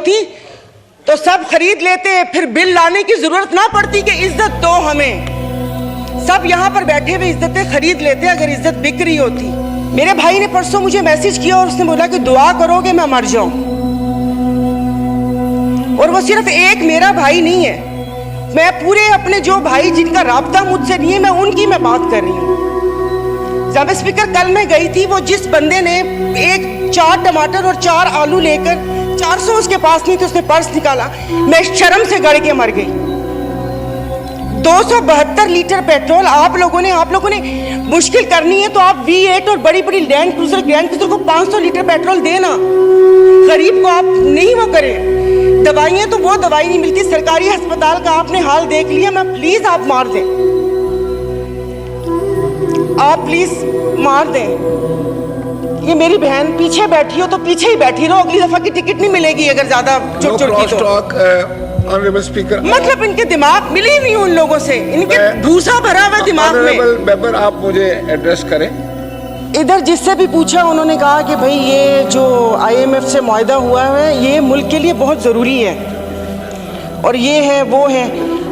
थी तो सब खरीद लेते, फिर बिल लाने की जरूरत ना पड़ती कि इज्जत दो हमें। सब यहाँ पर बैठे हुए इज्जतें खरीद लेते अगर इज्जत बिक रही होती। मेरे भाई ने परसों मुझे मैसेज किया और उसने बोला कि दुआ करोगे मैं मर जाऊं। और वो सिर्फ एक मेरा भाई नहीं है, मैं पूरे अपने जो भाई जिनका राब्ता मुझसे नहीं है, मैं उनकी मैं बात कर रही हूँ। जनाब स्पीकर, कल मैं गई थी, वो जिस बंदे ने 4 टमाटर और 4 आलू लेकर 400 उसके पास नहीं थे, उसने पर्स निकाला, मैं शर्म से गड़ के मर गई। 272 लीटर पेट्रोल आप लोगों ने मुश्किल करनी है तो आप V8 और बड़ी बड़ी ग्रैंड क्रूजर को 500 लीटर पेट्रोल देना, गरीब को आप नहीं वो करें। दवाइयाँ तो वो दवाई नहीं मिलती, सरकारी अस्पताल का आपने हाल देख लिया। मैं प्लीज आप मार दें, आप प्लीज मार दें। ये मेरी बहन पीछे बैठी हो तो पीछे ही बैठी रहो, अगली दफा की टिकट नहीं मिलेगी अगर ज्यादा चुड़ की तो। ऑनरेबल स्पीकर, मतलब इनके दिमाग मिली नहीं उन लोगों से, इनके भूसा भरा हुआ दिमाग में। ऑनरेबल मेंबर, आप मुझे एड्रेस करें। इधर जिससे भी पूछा उन्होंने कहा कि भाई ये जो IMF से मुआहदा हुआ है ये मुल्क के लिए बहुत ज़रूरी है और ये है वो है,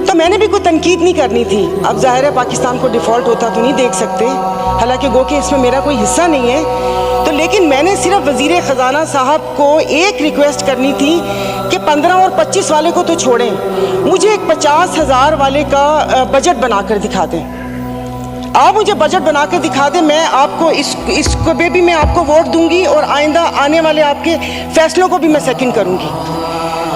तो मैंने भी कोई तनकीद नहीं करनी थी। अब जाहिर है पाकिस्तान को डिफ़ॉल्ट होता तो नहीं देख सकते, हालांकि गो कि इसमें मेरा कोई हिस्सा नहीं है, तो लेकिन मैंने सिर्फ वज़ीर ख़जाना साहब को एक रिक्वेस्ट करनी थी कि 15 और 25 वाले को तो छोड़ें, मुझे एक 50,000 वाले का बजट बनाकर दिखा दें। आप मुझे बजट बनाकर दिखा दें, मैं आपको इसको भी मैं आपको वोट दूंगी और आइंदा आने वाले आपके फैसलों को भी मैं सेकंड करूंगी।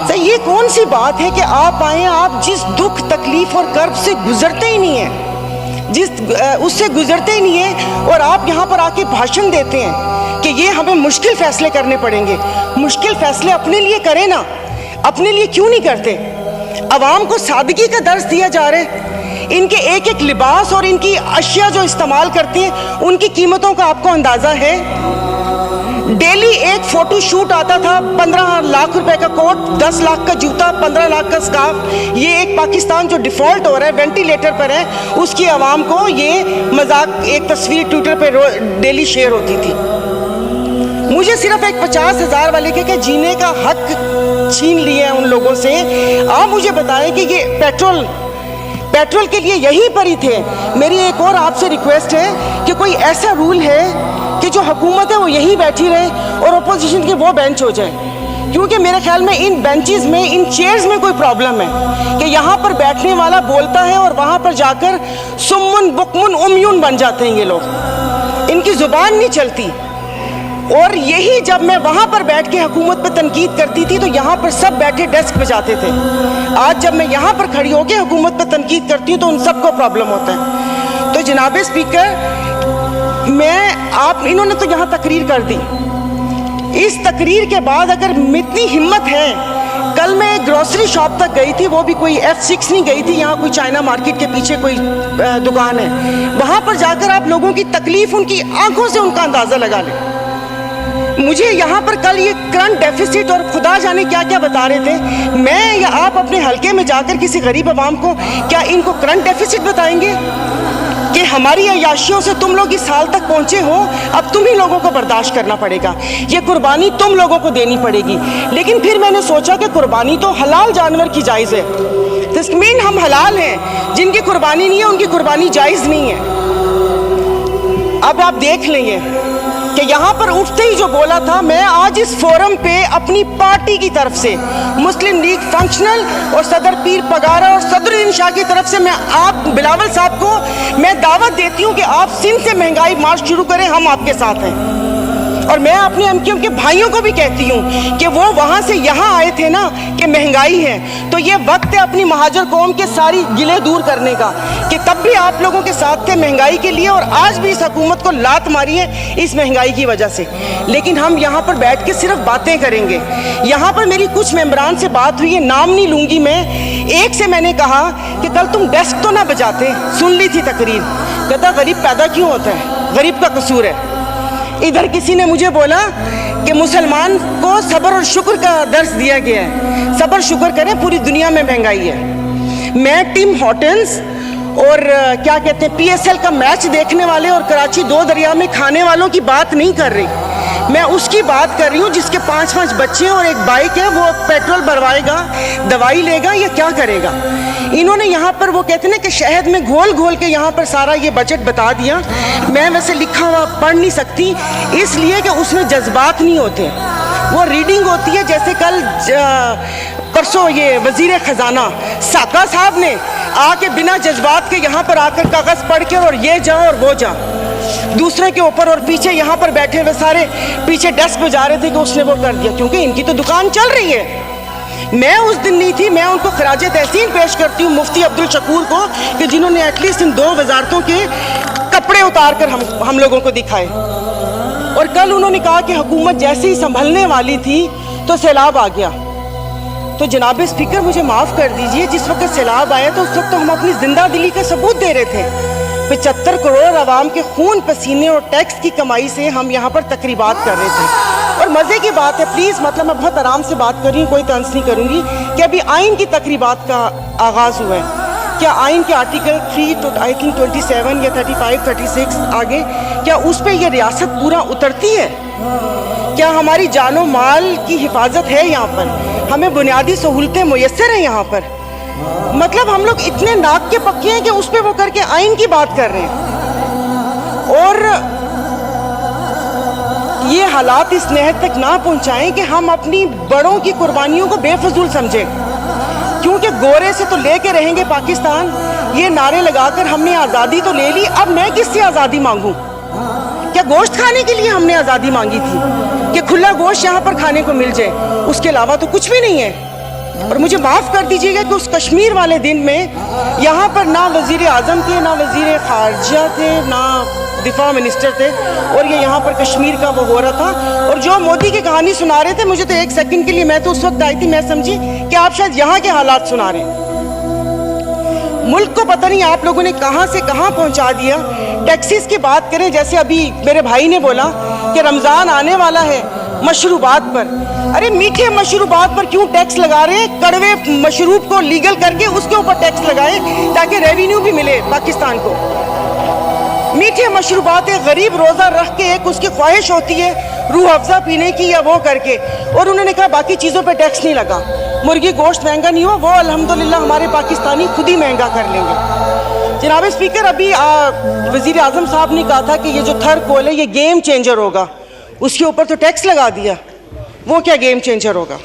तो ये कौन सी बात है कि आप आए, आप जिस दुख तकलीफ और कर्ब से गुजरते ही नहीं हैं, उससे गुजरते ही नहीं है, और आप यहाँ पर आके भाषण देते हैं कि ये हमें मुश्किल फैसले करने पड़ेंगे। मुश्किल फैसले अपने लिए करें ना, अपने लिए क्यों नहीं करते? अवाम को सादगी का दर्स दिया जा रहा है। इनके एक एक लिबास और इनकी अशिया जो इस्तेमाल करती हैं उनकी कीमतों का आपको अंदाज़ा है? डेली एक फोटो शूट आता था, 15 लाख रुपए का कोट, 10 लाख का जूता, 15 लाख का स्कार्फ। ये एक पाकिस्तान जो डिफ़ॉल्ट हो रहा है, वेंटिलेटर पर है, उसकी आवाम को ये मजाक एक तस्वीर ट्विटर पर डेली शेयर होती थी। मुझे सिर्फ एक 50,000 वाले के जीने का हक छीन लिया है उन लोगों से। आप मुझे बताएं कि ये पेट्रोल के लिए यहीं पर ही थे। मेरी एक और आपसे रिक्वेस्ट है कि कोई ऐसा रूल है कि जो हुकूमत है वो यहीं बैठी रहे और अपोजिशन के वो बेंच हो जाए, क्योंकि मेरे ख्याल में इन बेंचेस में, इन चेयर्स में कोई प्रॉब्लम है कि यहाँ पर बैठने वाला बोलता है और वहाँ पर जाकर सुम्मुन बुकमुन उम्यून बन जाते हैं ये लोग, इनकी जुबान नहीं चलती। और यही जब मैं वहाँ पर बैठ के हुकूमत पर तनकीद करती थी तो यहाँ पर सब बैठे डेस्क बजाते थे। आज जब मैं यहाँ पर खड़ी होकर हुकूमत पर तनकीद करती हूँ तो उन सबको प्रॉब्लम होता है। तो जनाब स्पीकर, इन्होंने तो यहाँ तकरीर कर दी, इस तकरीर के बाद अगर इतनी हिम्मत है, कल मैं एक ग्रोसरी शॉप तक गई थी, वो भी कोई F6 नहीं गई थी, यहाँ कोई चाइना मार्केट के पीछे कोई दुकान है, वहाँ पर जाकर आप लोगों की तकलीफ, उनकी आंखों से उनका अंदाज़ा लगा लें। मुझे यहाँ पर कल ये करंट डेफिसिट और खुदा जाने क्या क्या बता रहे थे, मैं या आप अपने हलके में जाकर किसी गरीब आवाम को क्या इनको करंट डेफिसिट बताएंगे कि हमारी अयाशियों से तुम लोग इस साल तक पहुँचे हो, अब तुम ही लोगों को बर्दाश्त करना पड़ेगा, ये कुर्बानी तुम लोगों को देनी पड़ेगी। लेकिन फिर मैंने सोचा कि कुर्बानी तो हलाल जानवर की जायज़ है, तो मीन हम हलाल हैं, जिनकी कुर्बानी नहीं है उनकी कुर्बानी जायज़ नहीं है। अब आप देख लेंगे कि यहाँ पर उठते ही जो बोला था, मैं आज इस फोरम पे अपनी पार्टी की तरफ से, मुस्लिम लीग फंक्शनल और सदर पीर पगारा और सदरुद्दीन शाह की तरफ से, मैं आप बिलावल साहब को मैं दावत देती हूँ कि आप सिंध से महंगाई मार्च शुरू करें, हम आपके साथ हैं। और मैं अपने एमक्यूएम के भाइयों को भी कहती हूँ कि वो वहाँ से यहाँ आए थे ना कि महंगाई है, तो ये वक्त है अपनी महाजर कौम के सारी गिले दूर करने का, कि तब भी आप लोगों के साथ थे महंगाई के लिए और आज भी इस हुकूमत को लात मारी है इस महंगाई की वजह से। लेकिन हम यहाँ पर बैठ के सिर्फ बातें करेंगे। यहाँ पर मेरी कुछ मेंबरान से बात हुई है, नाम नहीं लूँगी मैं। एक से मैंने कहा कि कल तुम डेस्क तो ना बजाते, सुन ली थी तकरीर, कहता गरीब पैदा क्यों होता है, गरीब का कसूर है। इधर किसी ने मुझे बोला कि मुसलमान को सब्र और शुक्र का दर्स दिया गया है, सब्र शुक्र करें, पूरी दुनिया में महंगाई है। मैं टिम हॉर्टन्स और क्या कहते हैं PSL का मैच देखने वाले और कराची 2 दरिया में खाने वालों की बात नहीं कर रही, मैं उसकी बात कर रही हूँ जिसके 5-5 बच्चे हैं और एक बाइक है। वो पेट्रोल भरवाएगा, दवाई लेगा या क्या करेगा? इन्होंने यहाँ पर वो कहते हैं ना कि शहद में घोल घोल के यहाँ पर सारा ये बजट बता दिया। मैं वैसे लिखा हुआ पढ़ नहीं सकती इसलिए कि उसमें जज्बात नहीं होते, वो रीडिंग होती है। जैसे कल परसों ये वजीर खजाना साका साहब ने आके बिना जज्बात के यहाँ पर आकर कागज पढ़ के और ये जा और वो जा दूसरे के ऊपर, और पीछे यहाँ पर बैठे हुए सारे पीछे डेस्क पे जा रहे थे कि उसने वो कर दिया, क्योंकि इनकी तो दुकान चल रही है। मैं उस दिन नहीं थी, मैं उनको खराजे तहसीन पेश करती हूँ मुफ्ती अब्दुल शकूर को कि जिन्होंने एटलीस्ट इन 2 वजारतों के कपड़े उतार कर हम लोगों को दिखाए। और कल उन्होंने कहा कि हुकूमत जैसे ही संभलने वाली थी तो सैलाब आ गया। तो जनाब स्पीकर मुझे माफ़ कर दीजिए, जिस वक्त सैलाब आया तो उस वक्त तो हम अपनी जिंदा दिली का सबूत दे रहे थे। 75 करोड़ आवाम के खून पसीने और टैक्स की कमाई से हम यहाँ पर तकरीबात कर रहे थे। और मज़े की बात है, प्लीज़ मतलब मैं बहुत आराम से बात कर रही हूँ, कोई तंज नहीं करूँगी, कि अभी आइन की तकरीबात का आगाज़ हुआ है। क्या आइन के आर्टिकल 3 तो आई थिंक 27 या 35, 36 आगे, क्या उस पर यह रियासत पूरा उतरती है? क्या हमारी जानो माल की हिफाजत है यहाँ पर? हमें बुनियादी सहूलतें मुयस्सर हैं यहाँ पर? मतलब हम लोग इतने नाक के पक्के हैं कि उस पर वो करके आइन की बात कर रहे हैं। और ये हालात इस नहद तक ना पहुंचाएं कि हम अपनी बड़ों की कुर्बानियों को बेफजूल समझें, क्योंकि गोरे से तो लेके रहेंगे पाकिस्तान, ये नारे लगाकर हमने आज़ादी तो ले ली, अब मैं किससे आज़ादी मांगूं? क्या गोश्त खाने के लिए हमने आज़ादी मांगी थी कि खुला गोश्त यहाँ पर खाने को मिल जाए? उसके अलावा तो कुछ भी नहीं है। और मुझे माफ़ कर दीजिएगा कि उस कश्मीर वाले दिन में यहाँ पर ना वज़ीर आज़म थे, ना वज़ीर ख़ारजा थे, ना दिफा मिनिस्टर थे, और ये यहाँ पर कश्मीर का वो हो रहा था। और जो मोदी की कहानी सुना रहे थे, मुझे तो एक सेकंड के लिए, मैं तो उस वक्त आई थी, मैं समझी कि आप शायद यहाँ के हालात सुना रहे हैं। मुल्क को पता नहीं आप लोगों ने कहाँ से कहाँ पहुँचा दिया। टैक्सीज की बात करें, जैसे अभी मेरे भाई ने बोला कि रमज़ान आने वाला है, मशरूबात पर, अरे मीठे मशरूबात पर क्यों टैक्स लगा रहे हैं? कड़वे मशरूब को लीगल करके उसके ऊपर टैक्स लगाएं ताकि रेवेन्यू भी मिले पाकिस्तान को। मीठे मशरूबात गरीब रोज़ा रख के एक उसकी ख्वाहिश होती है रूह अफ़ज़ा पीने की या वो करके, और उन्होंने कहा बाकी चीज़ों पे टैक्स नहीं लगा। मुर्गी गोश्त महंगा नहीं हो, वो अल्हम्दुलिल्लाह हमारे पाकिस्तानी खुद ही महंगा कर लेंगे। जनाब स्पीकर, अभी वज़ीर आज़म साहब ने कहा था कि ये जो थर्ड कोल है ये गेम चेंजर होगा, उसके ऊपर तो टैक्स लगा दिया। वो क्या गेम चेंजर होगा?